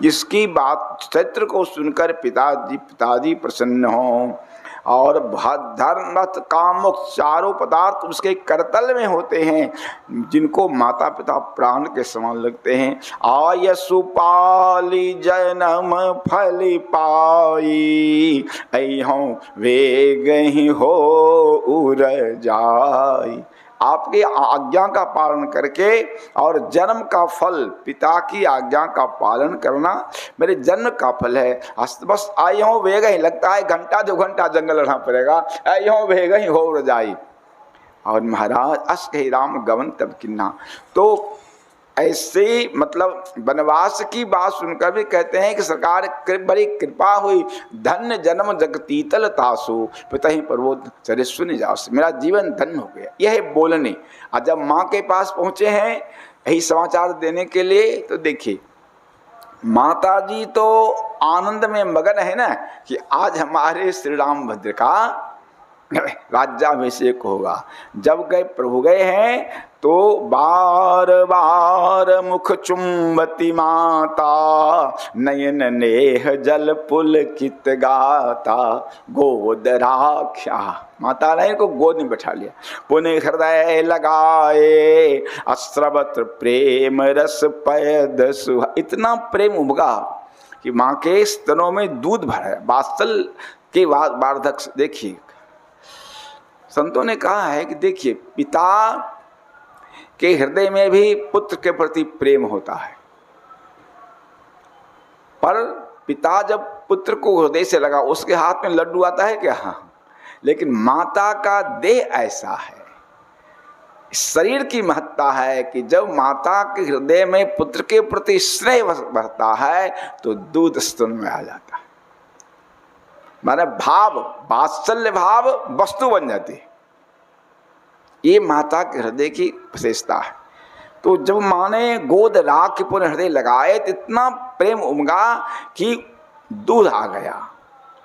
जिसकी बात चरित्र को सुनकर पिताजी प्रसन्न हों और धर्म अर्थ काम मोक्ष चारों पदार्थ उसके करतल में होते हैं, जिनको माता पिता प्राण के समान लगते हैं। आयसु पाली जन्म फल पाई, अइहों वेगहि हो उर जाई। आपकी आज्ञा का पालन करके और जन्म का फल, पिता की आज्ञा का पालन करना मेरे जन्म का फल है। बस आई हो वेग ही, लगता है घंटा 2 घंटा जंगल रहना पड़ेगा, आई हो वेग ही हो रजाई। और महाराज अस कही राम गवन तब किन्ना। तो ऐसे मतलब वनवास की बात सुनकर भी कहते हैं कि सरकार बड़ी कृपा हुई, धन्य जन्म जगतीतल तासु पितहि पर्वत चरिस्वनि जासु। मेरा जीवन धन्य हो गया। यह बोलने और जब माँ के पास पहुँचे हैं यही समाचार देने के लिए, तो देखिए माता जी तो आनंद में मगन है ना कि आज हमारे श्री रामभद्र का राज्याभिषेक होगा। जब गए प्रभु गए हैं तो बार बार मुख चुंबती माता, नयन नेह जल पुलकित गाता, गोद राख्या। माता ने इनको गोद में बैठा लिया, पुण्य हृदय लगाए, अश्रवत प्रेम रस पयद सुहा। इतना प्रेम उमगा कि माँ के स्तनों में दूध भरा। वात्सल के वार्धक देखिए, संतों ने कहा है कि देखिए पिता के हृदय में भी पुत्र के प्रति प्रेम होता है, पर पिता जब पुत्र को हृदय से लगा, उसके हाथ में लड्डू आता है क्या? हाँ, लेकिन माता का देह ऐसा है, शरीर की महत्ता है कि जब माता के हृदय में पुत्र के प्रति स्नेह बढ़ता है तो दूध स्तन में आ जाता है। माने भाव, वात्सल्य भाव वस्तु बन जाती है। ये माता के हृदय की विशेषता है। तो जब माँ ने गोद राख के पूर्ण हृदय लगाए तो इतना प्रेम उमगा कि दूध आ गया।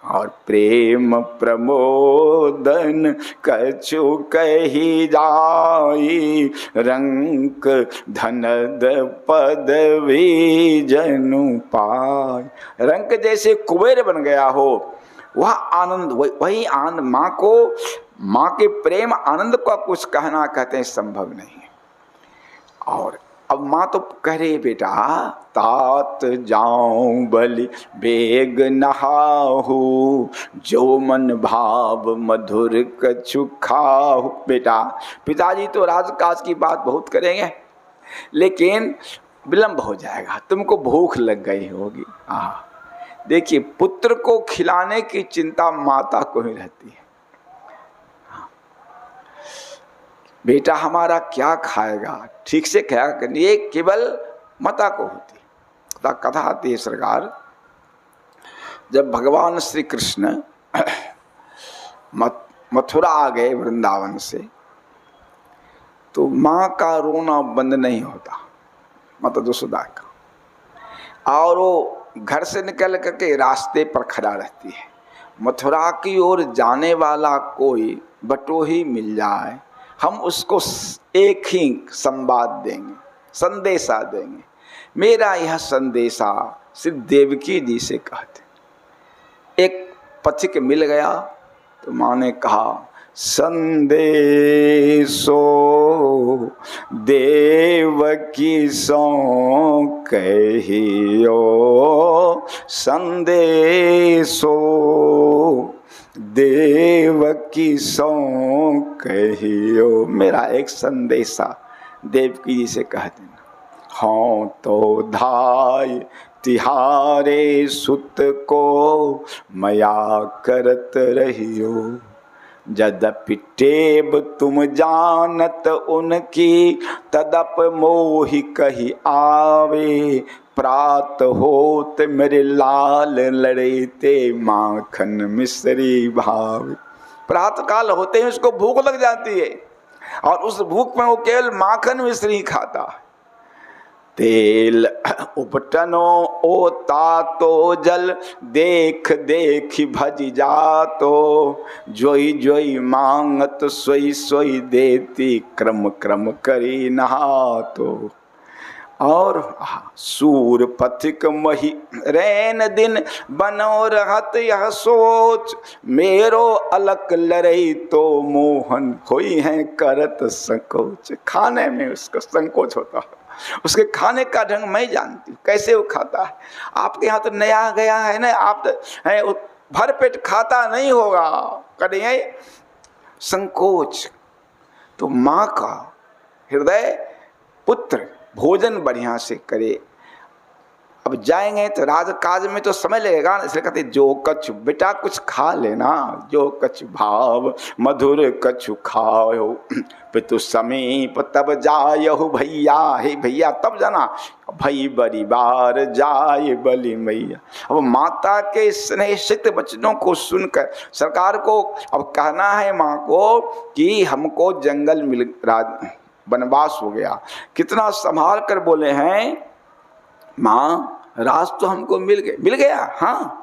और प्रेम प्रमोदन कछु कही जाई, रंक धनद पदवी जनु पाय। रंक जैसे कुबेर बन गया हो, वह आनंद, वही आनंद माँ को, माँ के प्रेम आनंद का कुछ कहना कहते हैं संभव नहीं है। और अब माँ तो कह रही बेटा तात जाऊं बलि बेग नहाहू, जो मन भाव मधुर कछु खाहू। बेटा पिताजी तो राजकाज की बात बहुत करेंगे, लेकिन विलंब हो जाएगा, तुमको भूख लग गई होगी। देखिए पुत्र को खिलाने की चिंता माता को ही रहती है। बेटा हमारा क्या खाएगा, ठीक से खाया करनी, ये केवल माता को होती है। कथा आती है सरकार, जब भगवान श्री कृष्ण मथुरा आ गए वृंदावन से, तो माँ का रोना बंद नहीं होता, माता यशोदा का। और वो घर से निकल करके रास्ते पर खड़ा रहती है। मथुरा की ओर जाने वाला कोई बटोही मिल जाए, हम उसको एक ही संवाद देंगे, संदेशा देंगे। मेरा यह संदेशा सिर्फ देवकी जी से कहते। एक पथिक मिल गया तो माँ ने कहा, संदेशो देवकी सो कहियो, संदेशो देवकी सो कहियो। मेरा एक संदेशा देवकी जी से कह देना। हाँ तो धाय तिहारे सुत को मया करत रहियो, यद्यपि टेब तुम जानत उनकी, तदप मोहि कही आवे, प्रात होत मेरे लाल लड़ेते, माखन मिश्री भावे। प्रातः काल होते ही उसको भूख लग जाती है, और उस भूख में वो केवल माखन मिश्री खाता है। तेल उपटनो ओता तो जल, देख देख भज जातो, जोई जोई मांगत सोई सोई देती, क्रम क्रम करी नहातो। और सूर पथिक मही रैन दिन बनो रहत यह सोच, मेरो अलक लरई तो मोहन होई है करत संकोच। खाने में उसका संकोच होता है, उसके खाने का ढंग मैं जानती हूँ कैसे वो खाता है। आपके यहाँ तो नया गया है ना, आप तो भर पेट खाता नहीं होगा, करिए संकोच। तो माँ का हृदय पुत्र भोजन बढ़िया से करे। अब जाएंगे तो राजकाज में तो समय लगेगा, इसलिए कहते जो कछु बेटा कुछ खा लेना, जो कछु भाव मधुर कछु खाओ, पितु समीप तब जायहु भैया। हे भैया तब जाना, भई बड़ी बार जाय बलि मैया। अब माता के स्नेहित वचनों को सुनकर सरकार को अब कहना है माँ को कि हमको जंगल मिल वनवास हो गया। कितना संभाल कर बोले हैं, माँ राज तो हमको मिल गया। हाँ,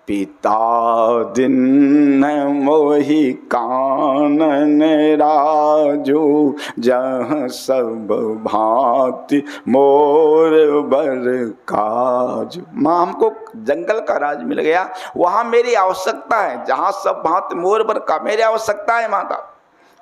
पिता दिन मोहि कानन राजू, जहाँ सब भांति मोर बर काज। माँ हमको जंगल का राज मिल गया, वहाँ मेरी आवश्यकता है, जहाँ सब भांति मोर बर का मेरी आवश्यकता है माता।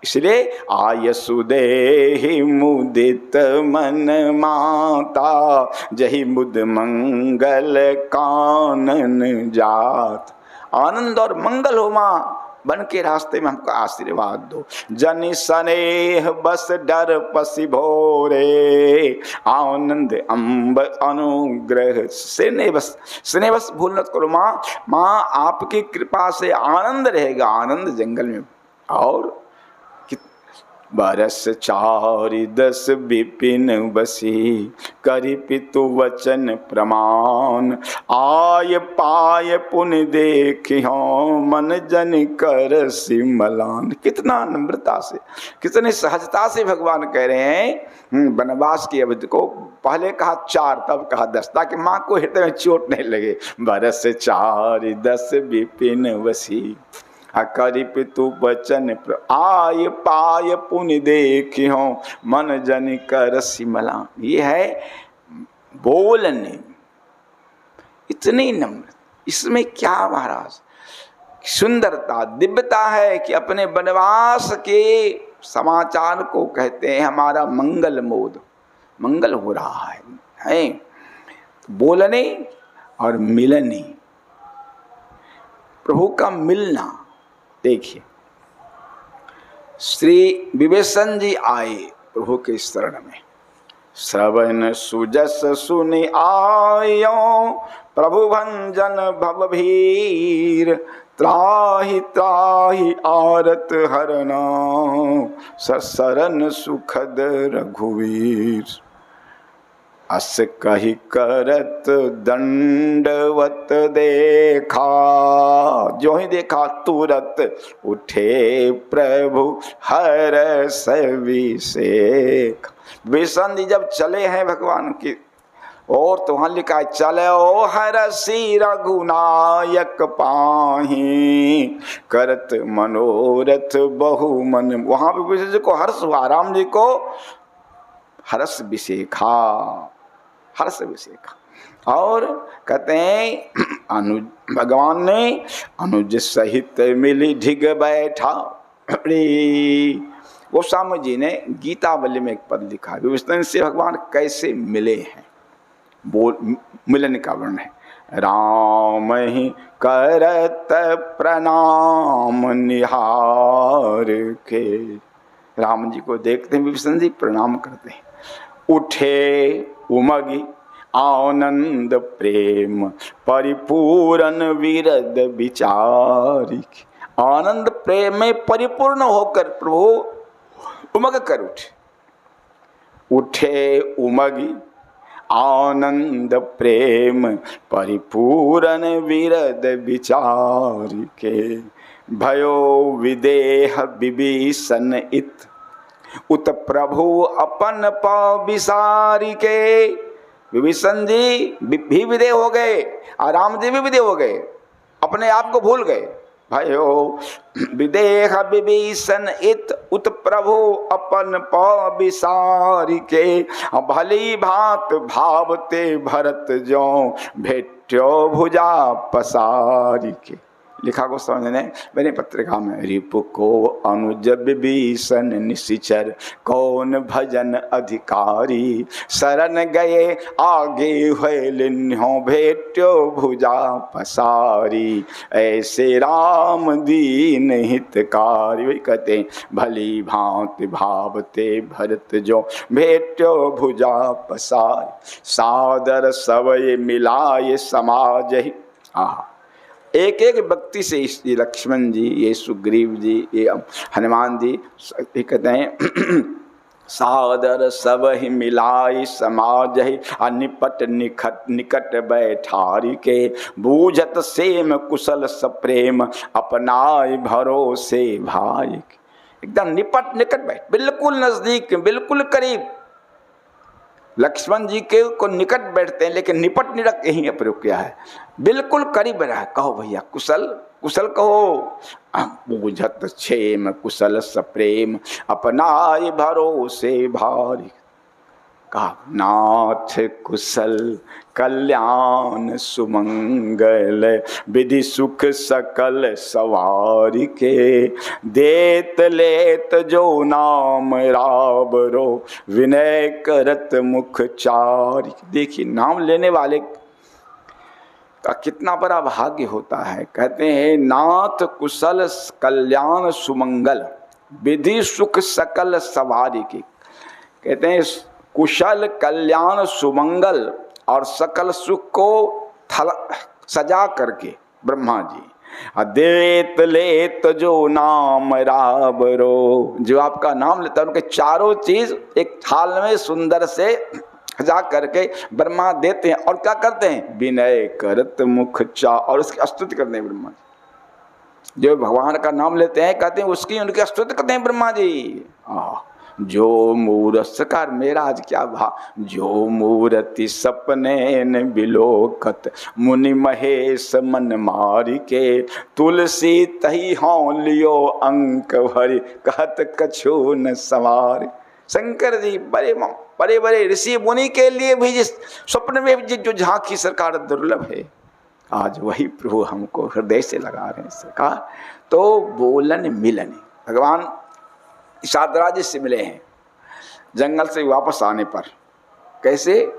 इसलिए आयसु देहि मुदित मन माता, जहि मुद मंगल कानन जात। आनंद और मंगल हो माँ, बन के रास्ते में हमको आशीर्वाद दो। जनि स्नेह बस डर पसी भोरे, आनंद अम्ब अनुग्रह स्नेह बस भूल मत करो माँ। माँ आपकी कृपा से आनंद रहेगा, आनंद जंगल में। और बरस 4-10 विपिन बसी, करि पितु वचन प्रमाण, आय पाय पुण्य देखियो मन जन कर सिमलान। कितना नम्रता से, कितनी सहजता से भगवान कह रहे हैं वनवास की अवधि को। पहले कहा 4 तब कहा 10, ताकि माँ को हृदय में चोट नहीं लगे। बरस 4-10 विपिन बसी, करि पितु वचन आय पाय पुण्य देखियो मन जन कर सिमला। ये है बोलने इतनी नम्र, इसमें क्या महाराज सुंदरता दिव्यता है कि अपने वनवास के समाचार को कहते हैं हमारा मंगल मोद, मंगल हो रहा है। बोलने और मिलने, प्रभु का मिलना। देखिए श्री विवेशन जी आए प्रभु के शरण में, श्रवण सुजस सुनि आयो, प्रभु भंजन भवभीर, त्राहि त्राहि आरत हरना, ससरन सुखद रघुवीर। अस कहि करत दंडवत देखा, जो ही देखा तुरत उठे प्रभु हरस विषेक। विष्णु जी जब चले हैं भगवान की और तो वहां लिखा है चले ओ हरसी रघुनायक पाही, करत मनोरथ बहु मन। वहां भी विष्णु जी को हर्ष हुआ, राम जी को हर्ष विषेखा, हर्ष विषेखा। और कहते हैं भगवान ने अनुज सहित मिली ढिग बैठा। गोस्वामी जी ने गीतावली में एक पद लिखा, विष्णु से भगवान कैसे मिले हैं, बोल मिलन का वर्णन है। राम ही करत प्रणाम निहार के, राम जी को देखते हैं विष्णु जी प्रणाम करते हैं। उठे उमगी आनंद प्रेम परिपूर्ण विरद विचारी। आनंद प्रेम में परिपूर्ण होकर प्रभु उमग कर उठे। उठे उमगी आनंद प्रेम परिपूर्ण विरद विचारी के, भयो विदेह विभीषण इत, उत प्रभु अपन पाव विसारी के। विभीषण जी भी विदेह हो गए और राम जी भी विदेह हो गए, अपने आप को भूल गए, भयो विदेह विभीषण इत उत प्रभु अपन पविसारी के, भली भांत भावते भरत जो भेट्यो भुजा पसारी के। लिखा को समझने मैंने पत्रिका में, रिपु को अनुज विभीषण निशिचर कौन भजन अधिकारी, शरण गए आगे हुए लिन्हो भेट्यो भुजा पसारी, ऐसे राम दीन हितकारी। वही कहते हैं भली भांति भावते भरत जो भेट्यो भुजा पसारी, सादर सबय मिलाए समाज ही। एक एक व्यक्ति से ये लक्ष्मण जी, ये सुग्रीव जी, ये हनुमान जी कहते हैं सादर सब ही मिलाई समाज ही, निपट निकट बैठारी के, बूझत सेम कुशल सप्रेम अपनाए भरोसे भाई। एकदम निपट निकट बैठ, बिल्कुल नजदीक, बिल्कुल करीब। लक्ष्मण जी के को निकट बैठते हैं, लेकिन निपट निरक यही प्रयोग किया है, बिल्कुल करीब रहा। कहो भैया कुशल, कुशल कहो। बूझत क्षेम कुशल सप्रेम अपनाए भरोसे भारी, कहा नाथ कुशल कल्याण सुमंगल, विधि सुख सकल सवारी के, देत लेत जो नाम राबरो, विनय करत मुख चारी। देखिए नाम लेने वाले का कितना बड़ा भाग्य होता है। कहते हैं नाथ कुशल कल्याण सुमंगल, विधि सुख सकल सवारी की। कहते हैं कुशल कल्याण सुमंगल और सकल सुख को सजा करके ब्रह्मा जी, देत लेत जो नाम राबरो, जो आपका नाम लेता है उनके चारों चीज एक थाल में सुंदर से सजा करके ब्रह्मा देते हैं। और क्या करते हैं, विनय करत मुख चा, और उसकी स्तुति करते हैं ब्रह्मा जी। जो भगवान का नाम लेते हैं कहते हैं उसकी उनकी स्तुति करते हैं ब्रह्मा जी। जो मूरत मेरा आज क्या भा, जो मूर्ति सपने न बिलोकत, मुनि महेश मन मारी के, तुलसी तही हों लियो अंक भरी, कहत कछु न सवार। शंकर जी बड़े बड़े बड़े ऋषि मुनि के लिए भी जिस स्वप्न में जो झांकी सरकार दुर्लभ है, आज वही प्रभु हमको हृदय से लगा रहे हैं सरकार। तो बोलन मिलन भगवान साधराज से मिले हैं जंगल से वापस आने पर। कैसे,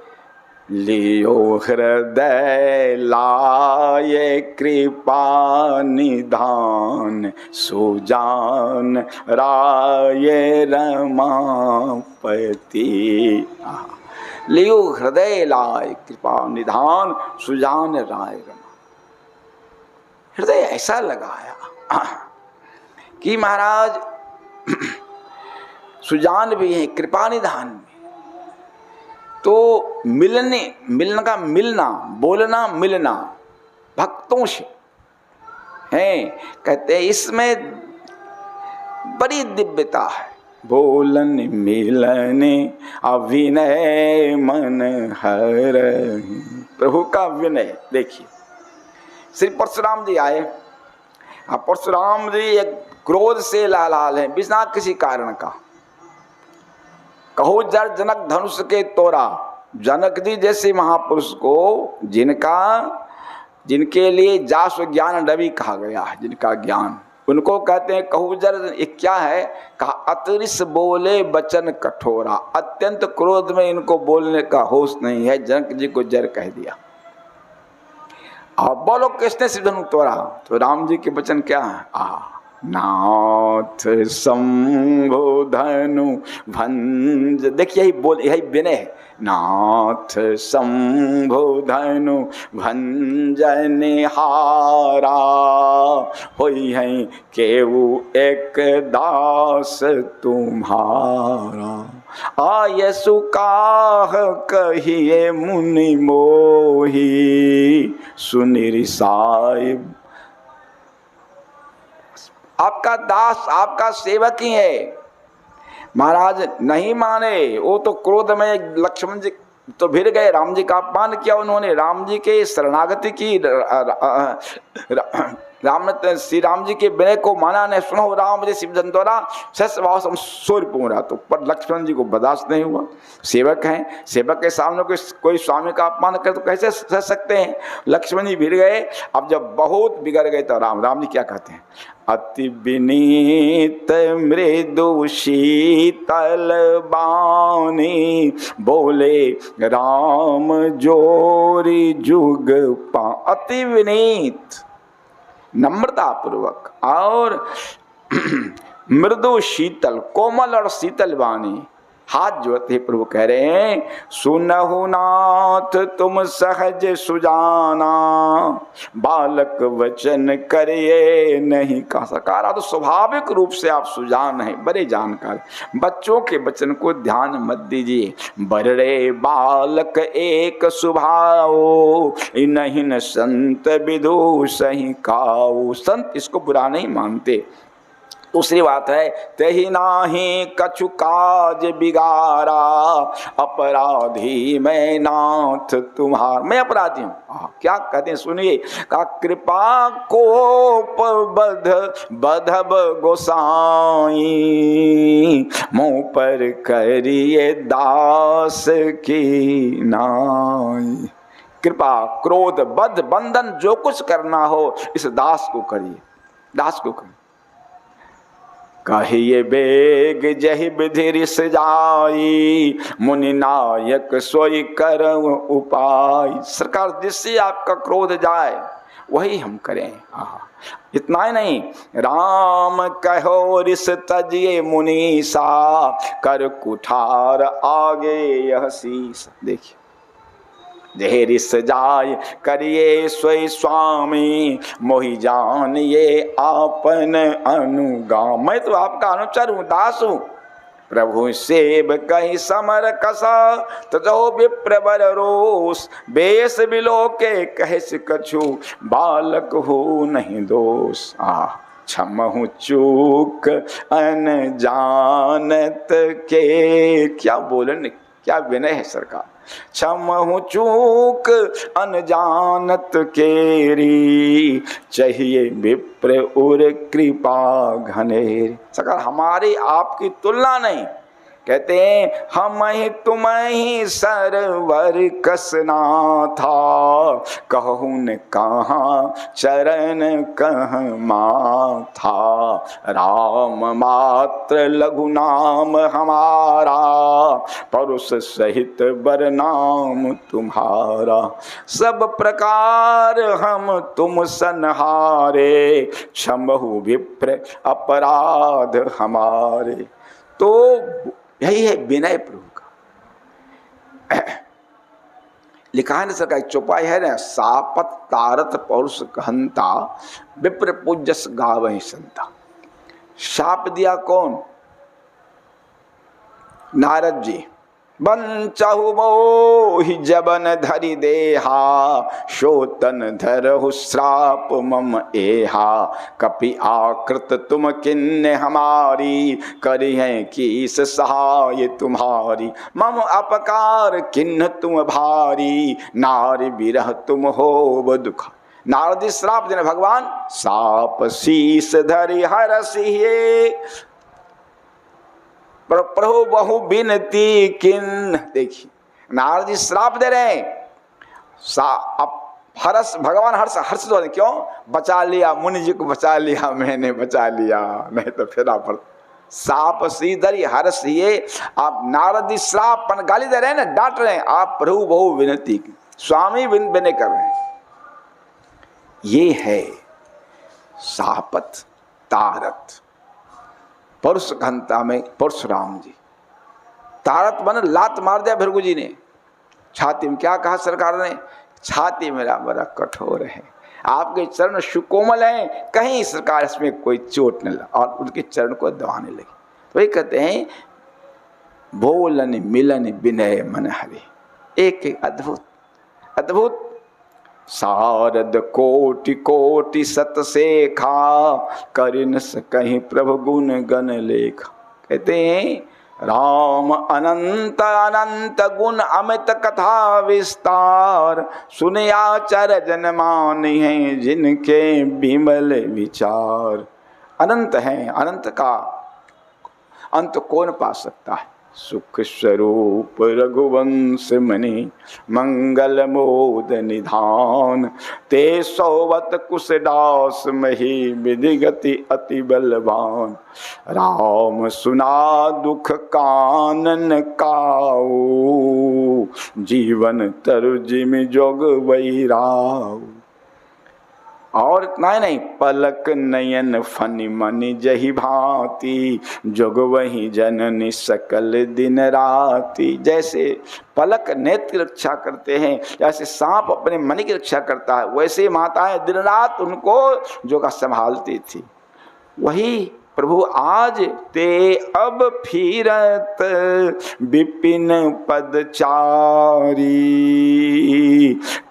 लियो हृदय लाए कृपा निधान, सुजान राय रमापति। लियो हृदय लाए कृपा निधान, सुजान राय रमा। हृदय ऐसा लगाया कि महाराज सुजान भी है, कृपा निधान में। तो मिलन का मिलना, बोलना मिलना भक्तों से है। कहते हैं इसमें बड़ी दिव्यता है। बोलन मिलन अविनय मन हर, प्रभु का विनय। देखिए श्री परशुराम जी आए। परशुराम जी एक क्रोध से लाल है बिना किसी कारण का। कहो जर जनक धनुष के तोरा, जनक जी जैसे महापुरुष को जिनके लिए जास ज्ञान रवि कहा गया है, जिनका ज्ञान, उनको कहते हैं कहू जर। ये क्या है, कहा अतरिस बोले बचन कठोरा, अत्यंत क्रोध में इनको बोलने का होश नहीं है। जनक जी को जर कह दिया। अब बोलो किसने सिर धनुष तोड़ा, तो राम जी के वचन क्या है, नाथ शंभु धनु भंज। देखिए यही बोल, यही विनय है। नाथ शंभु धनु भंजनिहारा, होई है केहू एक दास तुम्हारा। आयसु काह कहिए मुनि मोही, सुनिरि साहिब। आपका दास, आपका सेवक ही है। महाराज नहीं माने, वो तो क्रोध में लक्ष्मण जी तो भिड़ गए। राम जी का अपमान किया उन्होंने, राम जी के शरणागति की श्री राम जी के विनय को माना ने, सुनो राम मुझे शिव जंतोरा सम सूर्य पूरा, तो पर लक्ष्मण जी को बर्दाश्त नहीं हुआ। सेवक हैं, सेवक के सामने कोई स्वामी का अपमान करे तो कैसे सह सकते हैं। लक्ष्मण जी भिड़ गए। अब जब बहुत बिगड़ गए तो राम जी क्या कहते हैं, अति विनीत मृदु शीतल बानी, बोले राम जोरी जुग पा। अति विनीत, नम्रता पूर्वक और मृदु शीतल, कोमल और शीतल वाणी, हाथ जोड़ते प्रभु कह रहे हैं, सुनहु नाथ तुम सहज सुजाना, बालक वचन करिए नहीं का सकारा। तो स्वाभाविक रूप से आप सुजान हैं, बड़े जानकार, बच्चों के वचन को ध्यान मत दीजिए। बरड़े बालक एक सुभाओ, नहीं न संत विदु सही काऊ। संत इसको बुरा नहीं मानते। दूसरी बात है, तही नाही कछु काज बिगारा, अपराधी मैं नाथ तुम्हार। मैं अपराधी हूँ। क्या कहते हैं सुनिए, का कृपा कोप बधब गोसाई, मुँह पर करिए दास की नाई। कृपा क्रोध बध बंधन जो कुछ करना हो इस दास को करिए, दास को करिए। कहिए बेग जहि विधि रिस जाई, मुनि नायक सोई कर उपाय। सरकार जिससे आपका क्रोध जाए वही हम करें। इतना ही नहीं, राम कहो रिस तजिए मुनीसा, कर कुठार आगे यह शीस। देखिए, जहे रिस जाय करिए सोई स्वामी, मोहि जान ये आपन अनुगामी। मैं तो आपका अनुचर हूँ, दास हूँ। प्रभु सेव कहीं समर कसा, तजो विप्रवर रोष, बेस बिलो के कहस कछु, बालक हो नहीं दोष। क्षमहु चूक अनजानत के। क्या बोलन, क्या विनय है सरकार। क्षमहु चूक अनजानत केरी, चाहिए विप्र उर कृपा घनेरी। सरकार हमारी आपकी तुलना नहीं। कहते हैं, हम ही तुम ही सरवर कसना था, कहूँ न कहाँ चरण कह माथा, राम मात्र लघु नाम हमारा, परुष सहित बर नाम तुम्हारा। सब प्रकार हम तुम सनहारे, क्षमहु विप्र अपराध हमारे। तो यही है विनय प्रभु का। लिखा है ना सरकार, चौपाई है ना, सापत तारत पौरुष कहंता, विप्र पूजस गावहि संता। शाप दिया कौन? नारद जी। बंचहु मोहि जबन धरि देहा, शोतन धरहु श्राप मम एहा, कपि आकृत तुम किन्ने हमारी, करिहें कीस सहाय तुम्हारी, मम अपकार किन्न तुम भारी, नारी बिरह तुम होब दुख। नारद श्राप देने भगवान, साप शीस धरि हरसिहे, प्रभु बहु बिनती किन। देखिए नारद जी श्राप दे रहे हैं। हर्ष, भगवान हर्ष तो क्यों? बचा लिया, मुनि जी को बचा लिया, मैंने बचा लिया, नहीं तो फिर आप साप सीधर हर्ष। ये आप नारद जी श्राप पन गाली दे रहे हैं ना, डांट रहे हैं। आप प्रभु बहु विनती की, स्वामी विनय कर रहे हैं। ये है सापत तारत। परशु घंटा में परशुराम जी तारत मन लात मार दिया भृगु जी ने छाती में। क्या कहा सरकार ने? छाती मेरा बड़ा कठोर है, आपके चरण सुकोमल हैं, कहीं सरकार इसमें कोई चोट न लगे। और उनके चरण को दबाने लगी। तो ये कहते हैं, बोलन मिलन विनय मन हरे। एक एक अद्भुत अद्भुत। सारद कोटि कोटि सत सेखा, करिन कहीं प्रभु गुण गण लेखा। कहते हैं राम अनंत अनंत गुण अमित कथा विस्तार, सुनिया चर जन मानि हैं जिनके बिमल विचार। अनंत है, अनंत का अंत कौन पा सकता है। सुख स्वरूप रघुवंश मणि मंगल मोद निधान, ते सोवत कुशदास मही विधि गति अति बलवान। राम सुना दुख कानन काऊ, जीवन तरु जिमि जोग वैराऊ। और इतना ही नहीं, पलक नयन फनि मनि जहि भांति, जोग वही जननी सकल दिन राति। जैसे पलक नेत्र की रक्षा करते हैं, जैसे सांप अपने मणि की रक्षा करता है, वैसे माताएं दिन रात उनको जोगा संभालती थी। वही प्रभु आज ते अब फिरत विपिन पदचारी,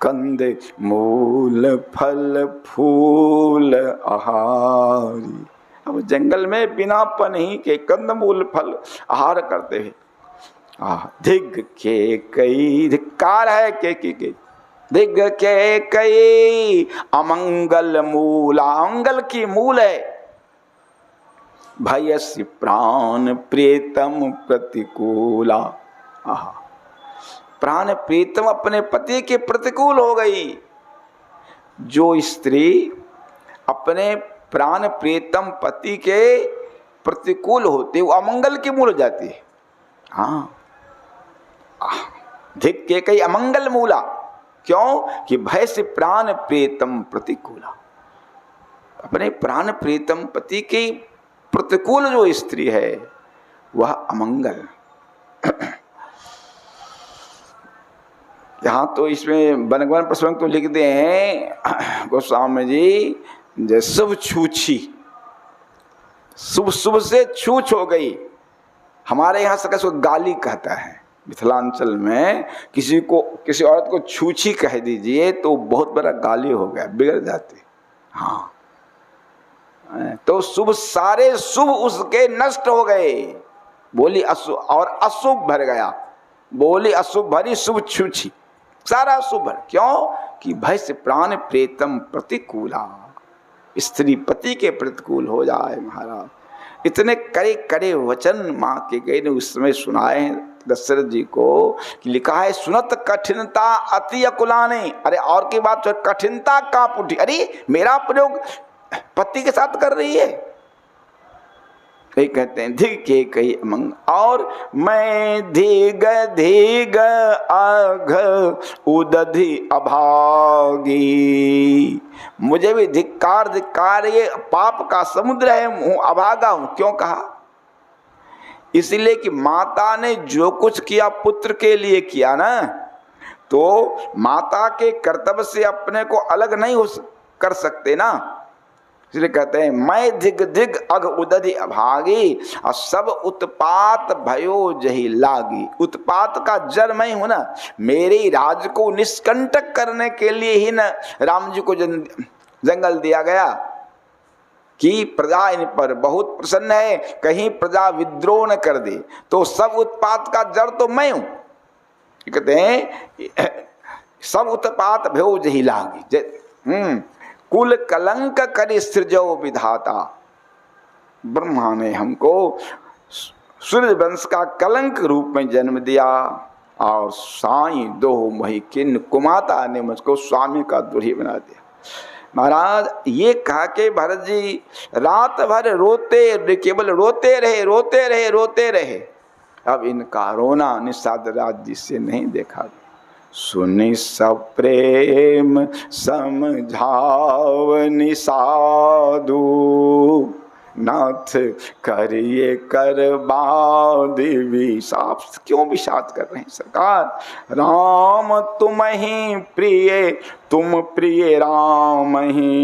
कंद मूल फल फूल आहारी। अब जंगल में बिना पनही के कंद मूल फल आहार करते हैं। धिग के कई धिक्कार है के धिग के कई अमंगल मूला, अंगल की मूल है। भयसि प्राण प्रीतम प्रतिकूला, प्राण प्रीतम अपने पति के प्रतिकूल हो गई। जो स्त्री अपने प्राण प्रीतम पति के प्रतिकूल होते वो अमंगल की मूल हो जाती है। हाँ, धिक के कई अमंगल मूला, क्यों कि भय से प्राण प्रीतम प्रतिकूला, अपने प्राण प्रीतम पति के प्रतिकूल जो स्त्री है वह अमंगल। यहां तो इसमें बनगवन प्रसंग तो लिख दे हैं गोस्वामी जी, जैसे शुभ छूछी, शुभ शुभ से छूछ हो गई। हमारे यहाँ से उसको गाली कहता है, मिथिलांचल में किसी को, किसी औरत को छूछी कह दीजिए तो बहुत बड़ा गाली हो गया, बिगड़ जाती। हाँ, तो शुभ, सारे शुभ उसके नष्ट हो गए। बोली अशुभ और अशुभ भर गया, बोली अशुभ भरी शुभ छूछी, सारा शुभ भर। क्यों कि भय से प्राण प्रीतम प्रतिकूला, स्त्री पति के प्रतिकूल हो जाए। महाराज इतने कड़े कड़े वचन माँ के गए ने उस समय सुनाए हैं दशरथ जी को, कि लिखा है सुनत कठिनता अति अकुलाने। अरे और की बात, कठिनता कांप उठी, अरे मेरा प्रयोग पति के साथ कर रही है। कई कहते हैं धिग के कई अमंग, और मैं धीग धीग आघ उदधि अभागी, मुझे भी धिक्कार धिक्कार, ये पाप का समुद्र है, हूं अभागा हूं। क्यों कहा? इसलिए कि माता ने जो कुछ किया पुत्र के लिए किया ना, तो माता के कर्तव्य से अपने को अलग नहीं हो कर सकते ना। इसलिए कहते हैं मैं धिग धिग अघ उदधि अभागी, और सब उत्पात भयो जही लागी। उत्पात का जड़ मैं हूं ना, मेरे राज को निष्कंटक करने के लिए ही ना राम जी को जंगल दिया गया कि प्रजा इन पर बहुत प्रसन्न है, कहीं प्रजा विद्रोह न कर दे। तो सब उत्पात का जड़ तो मैं हूं। कहते हैं सब उत्पात भयो जही लागी, कुल कलंक कर सृजो विधाता। ब्रह्मा ने हमको सूर्य वंश का कलंक रूप में जन्म दिया, और साई दो मही किन कुमाता ने मुझको स्वामी का दुरी बना दिया। महाराज ये कहा के भरत जी रात भर रोते, केवल रोते रहे रोते रहे रोते रहे। अब इनका रोना निषाद राज जी से नहीं देखा। सुनि सब प्रेम समझाव निषादु, नाथ करिए कर बादि विषाद। क्यों विषाद कर रहे हैं सरकार? राम तुम ही प्रिय, तुम प्रिय राम ही।